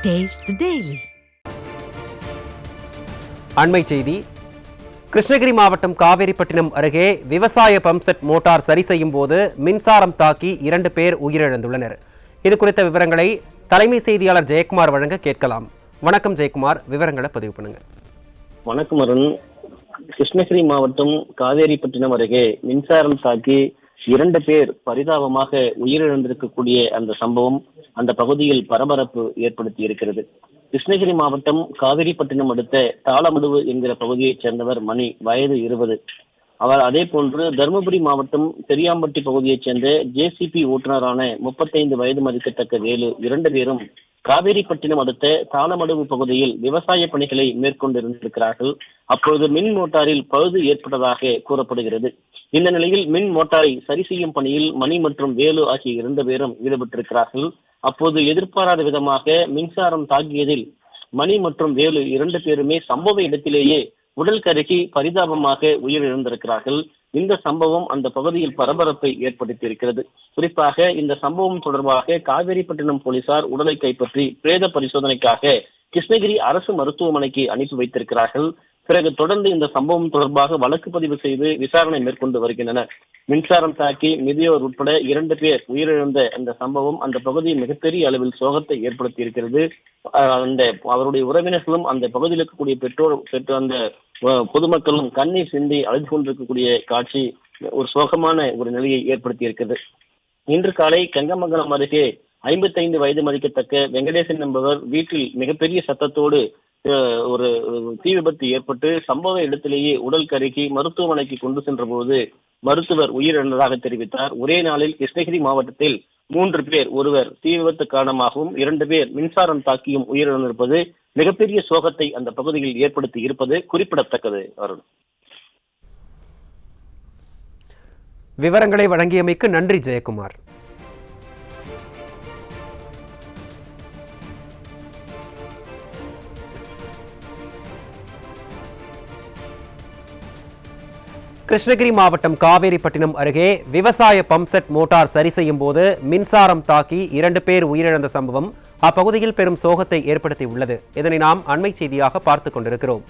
Taste the Daily. அண்மை செய்தி. கிருஷ்ணகிரி மாவட்டம் காவேரிப்பட்டினம் அருகே விவசாய பம்ப்செட் மோட்டார் சரி செய்யும் போது மின்சாரம் தாக்கி 2 பேர் உயிரிழந்துள்ளனர். இது குறித்த விவரங்களை தலைமை செய்தியாளர் ஜெயக்குமார் வழங்க கேட்கலாம். வணக்கம் ஜெயக்குமார், விவரங்களை பதிவு பண்ணுங்க. வணக்கம் அருண். கிருஷ்ணகிரி மாவட்டம் காவேரிப்பட்டினம் அருகே மின்சாரம் தாக்கி 2 பேர் பரிதாபமாக உயிரிழந்திருக்கக்கூடிய அந்த சம்பவம் அந்த பகுதியில் பரபரப்பு ஏற்படுத்தி இருக்கிறது. கிருஷ்ணகிரி மாவட்டம் காவேரிப்பட்டினம் அடுத்த தாளமடுவு என்கிற பகுதியைச் சேர்ந்தவர் மணி, வயது 20. அவர் அதே போன்று தருமபுரி மாவட்டம் பெரியாம்பட்டி பகுதியைச் சேர்ந்த ஜேசிபி ஓட்டுநரான 35 வயது மதிக்கத்தக்க வேலு 2 பேரும் காவேரிப்பட்டினம் அடுத்த தாளமடுவு பகுதியில் விவசாய பணிகளை மேற்கொண்டிருந்திருக்கிறார்கள். அப்போது மின் மோட்டாரில் பழுது ஏற்பட்டதாக கூறப்படுகிறது. இந்த நிலையில் மின் மோட்டாரை சரி செய்யும் பணியில் மணி மற்றும் வேலு ஆகிய 2 பேரும் ஈடுபட்டிருக்கிறார்கள். அப்போது எதிர்பாராத விதமாக மின்சாரம் தாக்கியதில் மணி மற்றும் வேலு 2 பேருமே சம்பவ இடத்திலேயே உடல் கருகி பரிதாபமாக உயிரிழந்திருக்கிறார்கள். இந்த சம்பவம் அந்த பகுதியில் பரபரப்பை ஏற்படுத்தியிருக்கிறது. குறிப்பாக இந்த சம்பவம் தொடர்பாக காவேரிப்பட்டினம் போலீசார் உடலை கைப்பற்றி பிரேத பரிசோதனைக்காக கிருஷ்ணகிரி அரசு மருத்துவமனைக்கு அனுப்பி வைத்திருக்கிறார்கள். பிறகு தொடர்ந்து இந்த சம்பவம் தொடர்பாக வழக்கு பதிவு செய்து விசாரணை மேற்கொண்டு வருகின்றனர். மின்சாரம் தாக்கி முதியோர் உட்பட 2 பேர் உயிரிழந்த அந்த சம்பவம் அந்த பகுதியில் மிகப்பெரிய அளவில் சோகத்தை ஏற்படுத்தி இருக்கிறது. அவருடைய உறவினர்களும் அந்த பகுதியில் இருக்கக்கூடிய அந்த பொதுமக்களும் கண்ணீர் சிந்தி அழுது கொண்டிருக்கக்கூடிய காட்சி ஒரு சோகமான ஒரு நிலையை ஏற்படுத்தி இருக்கிறது. இன்று காலை கங்கமங்கலம் அருகே 55 வயது மதிக்கத்தக்க வெங்கடேசன் என்பவர் வீட்டில் மிகப்பெரிய சத்தத்தோடு ஒரு தீ விபத்து ஏற்பட்டு சம்பவ இடத்திலேயே உடல் கருகி மருத்துவமனைக்கு கொண்டு சென்ற போது மருத்துவர் உயிரிழந்ததாக தெரிவித்தார். ஒரே நாளில் கிருஷ்ணகிரி மாவட்டத்தில் 3 பேர், ஒருவர் தீ விபத்து காரணமாகவும் 2 பேர் மின்சாரம் தாக்கியும் உயிரிழந்திருப்பது மிகப்பெரிய சோகத்தை அந்த பகுதியில் ஏற்படுத்தி இருப்பது குறிப்பிடத்தக்கது. அருண், விவரங்களை வழங்கியமைக்கு நன்றி ஜெயக்குமார். கிருஷ்ணகிரி மாவட்டம் காவேரிப்பட்டினம் அருகே விவசாய பம்ப்செட் மோட்டார் சரி செய்யும் போது மின்சாரம் தாக்கி 2 பேர் உயிரிழந்த சம்பவம் அப்பகுதியில் பெரும் சோகத்தை ஏற்படுத்தி உள்ளது. இதனை நாம் அண்மை செய்தியாக பார்த்துக் கொண்டிருக்கிறோம்.